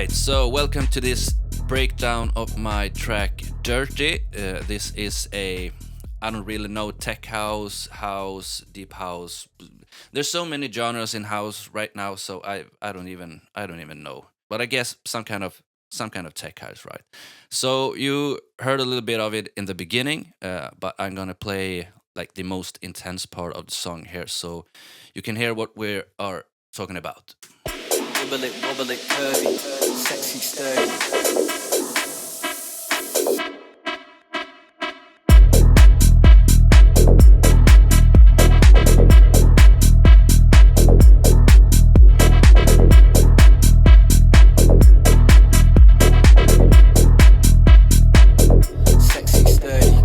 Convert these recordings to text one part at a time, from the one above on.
right, so welcome to this breakdown of my track Dirty. This is I don't really know, tech house, deep house. There's so many genres in house right now, so I don't even know. But I guess some kind of tech house, right? So you heard a little bit of it in the beginning, but I'm gonna play like the most intense part of the song here, so you can hear what we are talking about. Wobble it, curvy, sexy, sturdy. Sexy, sturdy.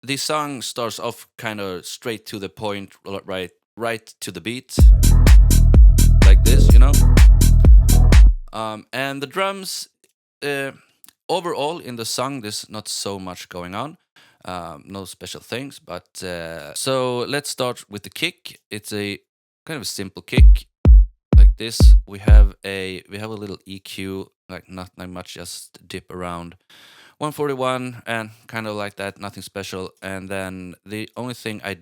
The song starts off kind of straight to the point, right to the beat, like this, and the drums. Uh, Overall, in the song, there's not so much going on, no special things. But so let's start with the kick. It's a kind of a simple kick, like this. We have a little EQ, like not much, just dip around 141 and kind of like that, nothing special. And then the only thing I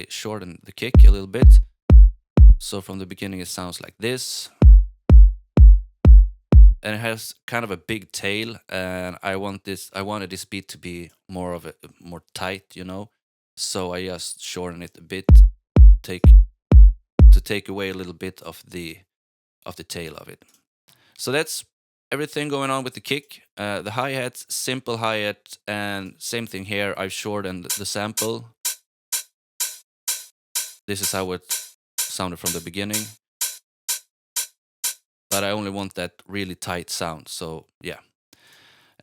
shortened the kick a little bit. So from the beginning it sounds like this. And it has kind of a big tail, and I wanted this beat to be more tight, So I just shorten it a bit, take to take away a little bit of the tail of it. So that's everything going on with the kick. The hi-hat, simple hi-hat, and same thing here. I've shortened the sample. This is how it sounded from the beginning. But I only want that really tight sound, so yeah.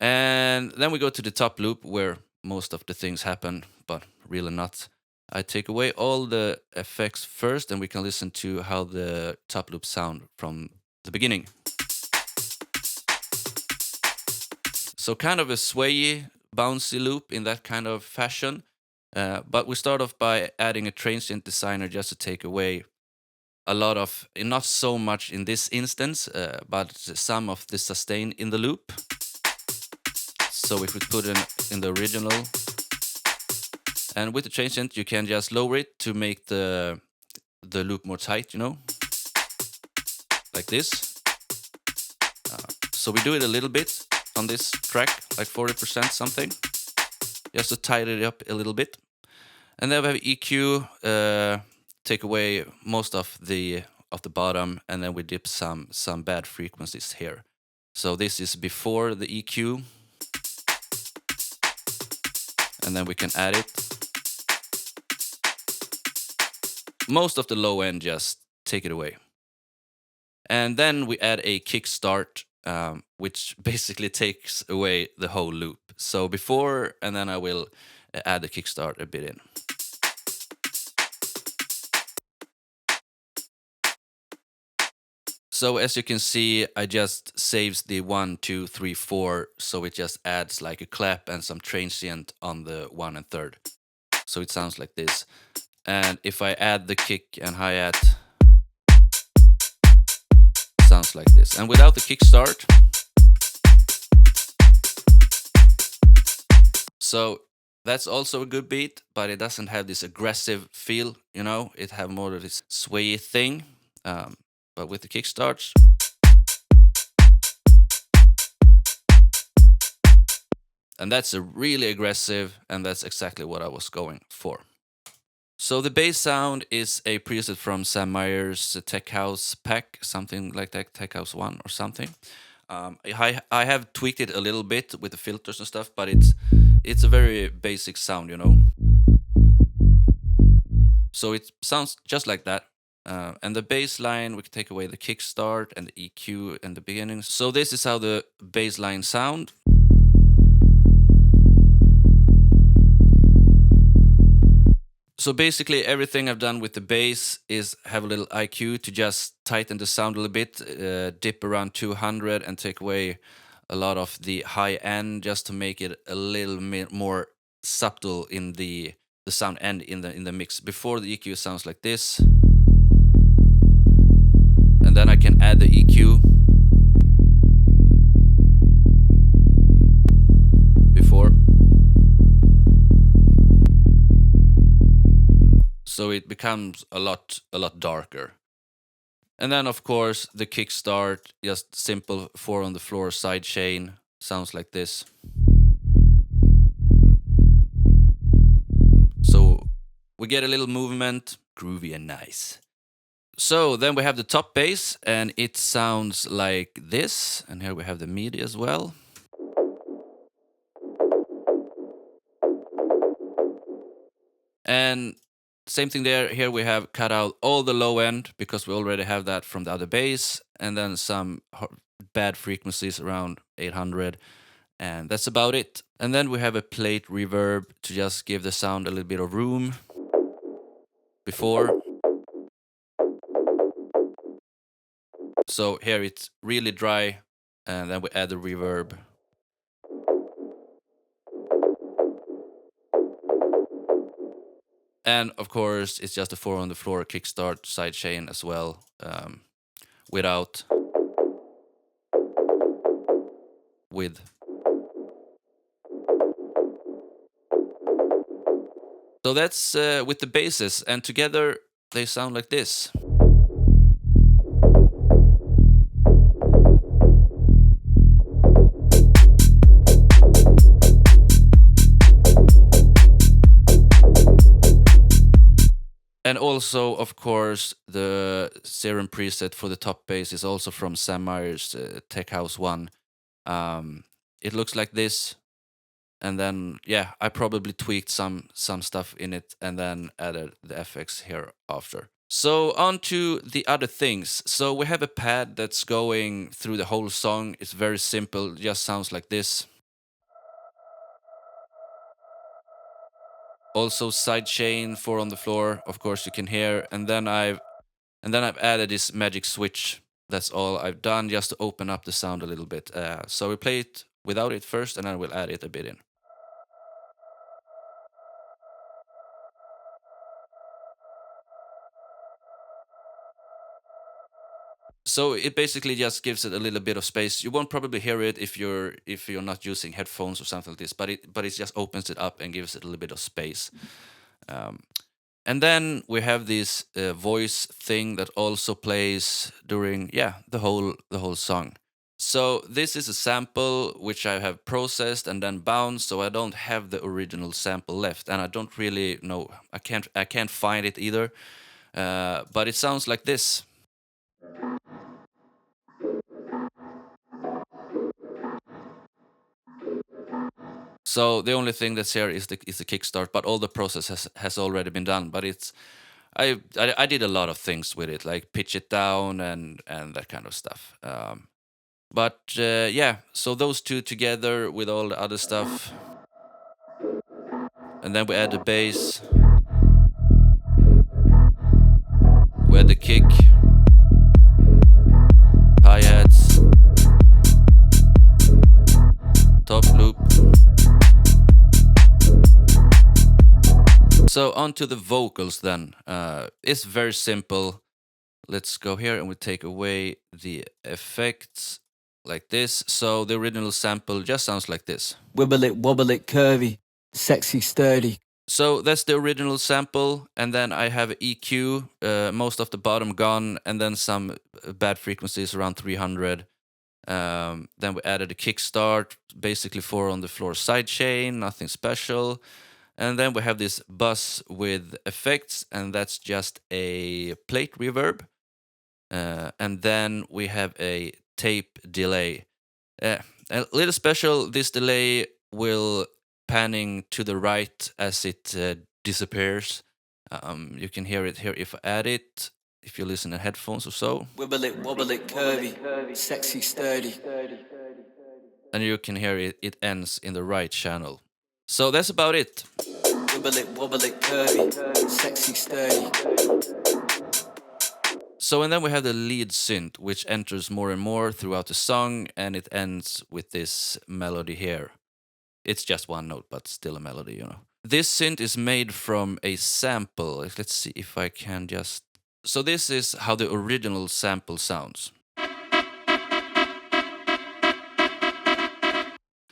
And then we go to the top loop where most of the things happen, but really not. I take away all the effects first, and we can listen to how the top loop sound from the beginning. So kind of a swayy, bouncy loop in that kind of fashion. But we start off by adding a transient designer just to take away a lot of, not so much in this instance, but some of the sustain in the loop. So if we put it in the original, and with the transient, you can just lower it to make the loop more tight, like this. So we do it a little bit on this track, like 40% something, just to tighten it up a little bit. And then we have EQ, take away most of the bottom, and then we dip some bad frequencies here. So this is before the EQ, and then we can add it. Most of the low end, just take it away. And then we add a kickstart, which basically takes away the whole loop. So before, and then I will add the kickstart a bit in. So as you can see, I just saves the 1, 2, 3, 4, so it just adds like a clap and some transient on the 1 and 3rd. So it sounds like this. And if I add the kick and hi-hat, sounds like this. And without the kickstart, so that's also a good beat, but it doesn't have this aggressive feel, It have more of this sway thing. But with the kickstarts, and that's a really aggressive, and that's exactly what I was going for. So the bass sound is a preset from Sam Meyer's Tech House pack, something like that, Tech House 1 or something. I have tweaked it a little bit with the filters and stuff, but it's a very basic sound, So it sounds just like that. And the bass line, we can take away the kickstart and the EQ in the beginning. So this is how the bass line sound. So basically everything I've done with the bass is have a little IQ to just tighten the sound a little bit, dip around 200 and take away a lot of the high end just to make it a little more subtle in the sound and in the mix. Before the EQ sounds like this. And then I can add the EQ before. So it becomes a lot darker. And then of course the kickstart, just simple 4 on the floor side chain, sounds like this. So we get a little movement, groovy and nice. So then we have the top bass, and it sounds like this. And here we have the MIDI as well. And same thing there. Here we have cut out all the low end because we already have that from the other bass, and then some bad frequencies around 800. And that's about it. And then we have a plate reverb to just give the sound a little bit of room before. So here it's really dry, and then we add the reverb. And of course, it's just a 4 on the floor kickstart sidechain as well, without, with. So that's with the basses, and together they sound like this. And also, of course, the Serum preset for the top bass is also from Sam Meyer's Tech House 1. It looks like this, and then yeah, I probably tweaked some stuff in it, and then added the FX here after. So on to the other things. So we have a pad that's going through the whole song. It's very simple, just sounds like this. Also sidechain 4 on the floor, of course you can hear, and then I've added this magic switch. That's all I've done, just to open up the sound a little bit. So we play it without it first, and then we'll add it a bit in. So it basically just gives it a little bit of space. You won't probably hear it if you're not using headphones or something like this, but it just opens it up and gives it a little bit of space. And then we have this voice thing that also plays during the whole song. So this is a sample which I have processed and then bound, so I don't have the original sample left, and I don't really know. I can't find it either. But it sounds like this. So the only thing that's here is the kickstart, but all the process has already been done. But it's I did a lot of things with it, like pitch it down and that kind of stuff. But yeah, so those two together with all the other stuff, and then we add the bass, we add the kick, hi-hats, top loop. So on to the vocals then. It's very simple. Let's go here and we take away the effects like this. So the original sample just sounds like this. Wibble it, wobble it, curvy, sexy, sturdy. So that's the original sample, and then I have EQ, most of the bottom gone, and then some bad frequencies around 300. Then we added a kickstart, basically 4 on the floor sidechain, nothing special. And then we have this bus with effects, and that's just a plate reverb. And then we have a tape delay. A little special, this delay will panning to the right as it disappears. You can hear it here if I add it, if you listen to headphones or so. Wibble it, wobble it, curvy, sexy, sturdy. And you can hear it ends in the right channel. So that's about it. Wibble it, wobble it, curvy, sexy, sturdy. So, and then we have the lead synth, which enters more and more throughout the song, and it ends with this melody here. It's just one note, but still a melody, you know. This synth is made from a sample. Let's see if I can just So this is how the original sample sounds.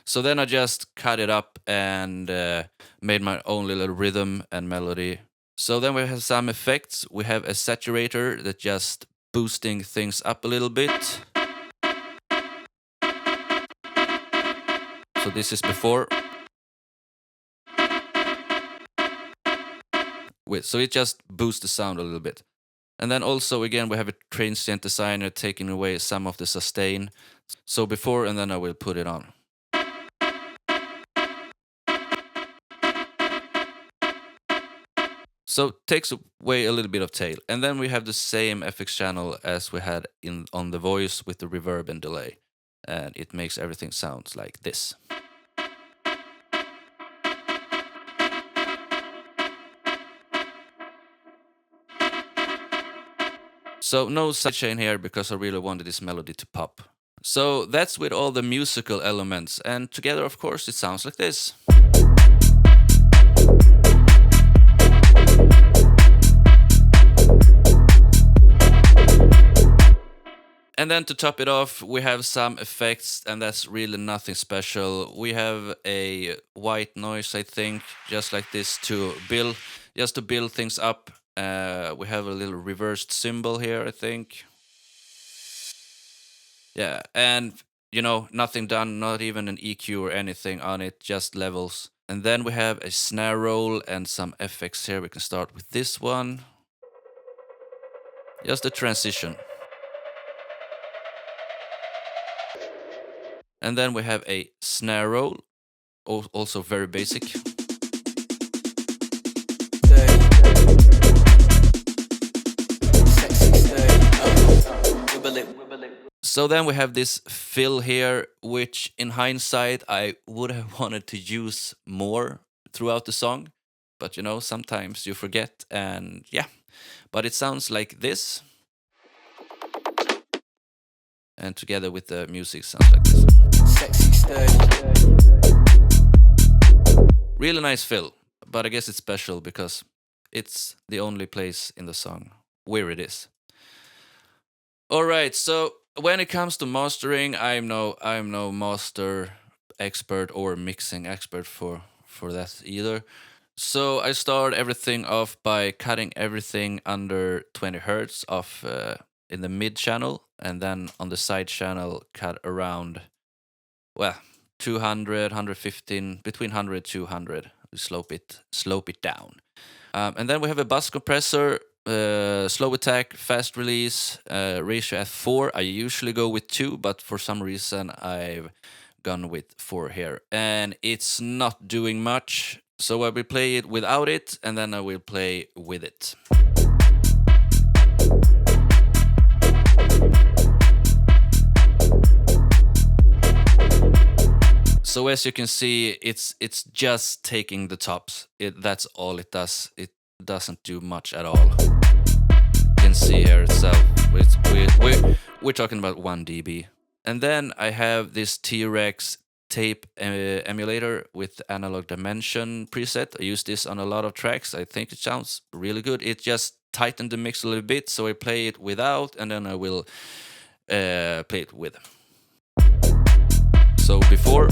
So then I just cut it up and made my own little rhythm and melody. So then we have some effects. We have a saturator that just boosting things up a little bit. So this is before. So it just boosts the sound a little bit. And then also again we have a transient designer taking away some of the sustain. So before, and then I will put it on. So takes away a little bit of tail. And then we have the same FX channel as we had on the voice with the reverb and delay. And it makes everything sound like this. So no sidechain here because I really wanted this melody to pop. So that's with all the musical elements, and together of course it sounds like this. And then to top it off, we have some effects, and that's really nothing special. We have a white noise, I think, just like this to build things up. We have a little reversed cymbal here, I think. Yeah, and nothing done, not even an EQ or anything on it, just levels. And then we have a snare roll and some effects here. We can start with this one. Just a transition. And then we have a snare roll, also very basic. So then we have this fill here, which in hindsight I would have wanted to use more throughout the song. But sometimes you forget, and yeah. But it sounds like this. And together with the music sounds like this. Sexy, sturdy. Really nice fill, but I guess it's special because it's the only place in the song where it is. All right, so when it comes to mastering, I'm no master expert or mixing expert for that either. So I start everything off by cutting everything under 20 hertz off in the mid channel, and then on the side channel cut around 200, 115, between 100 200. We slope it down, and then we have a bus compressor. Slow attack, fast release, ratio f4. I usually go with 2, but for some reason I've gone with 4 here. And it's not doing much, so I will play it without it, and then I will play with it. So as you can see, it's just taking the tops. That's all it does. It doesn't do much at all. You can see here itself. We're talking about 1 dB. And then I have this T-Rex tape emulator with analog dimension preset. I use this on a lot of tracks. I think it sounds really good. It just tightened the mix a little bit, so I play it without, and then I will play it with. So before.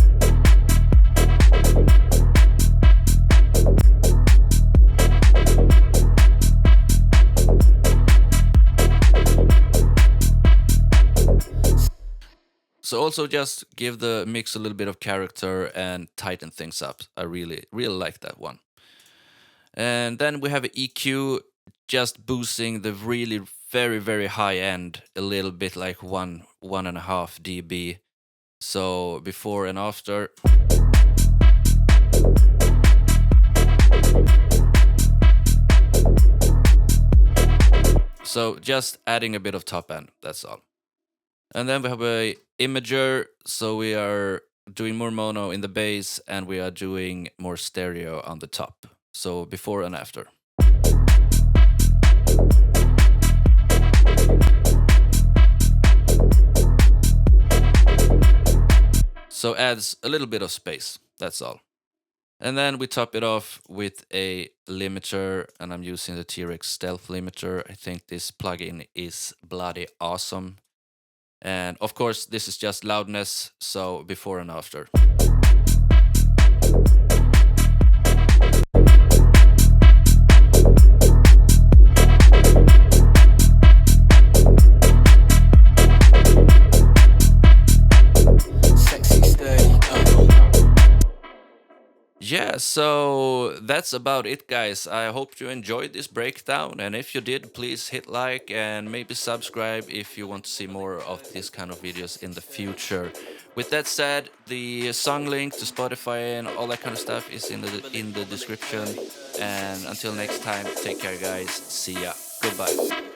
So also just give the mix a little bit of character and tighten things up. I really like that one. And then we have an EQ just boosting the really very, very high end a little bit, like 1.5 dB. So before and after. So just adding a bit of top end, that's all. And then we have a imager, so we are doing more mono in the bass and we are doing more stereo on the top. So before and after. So adds a little bit of space, that's all. And then we top it off with a limiter, and I'm using the T-Rex Stealth limiter. I think this plugin is bloody awesome. And of course, this is just loudness, so before and after. Sexy, sturdy, Yeah, so that's about it, guys. I hope you enjoyed this breakdown, and if you did, please hit like and maybe subscribe if you want to see more of this kind of videos in the future. With that said, the song link to Spotify and all that kind of stuff is in the description. And until next time, take care, guys. See ya. Goodbye.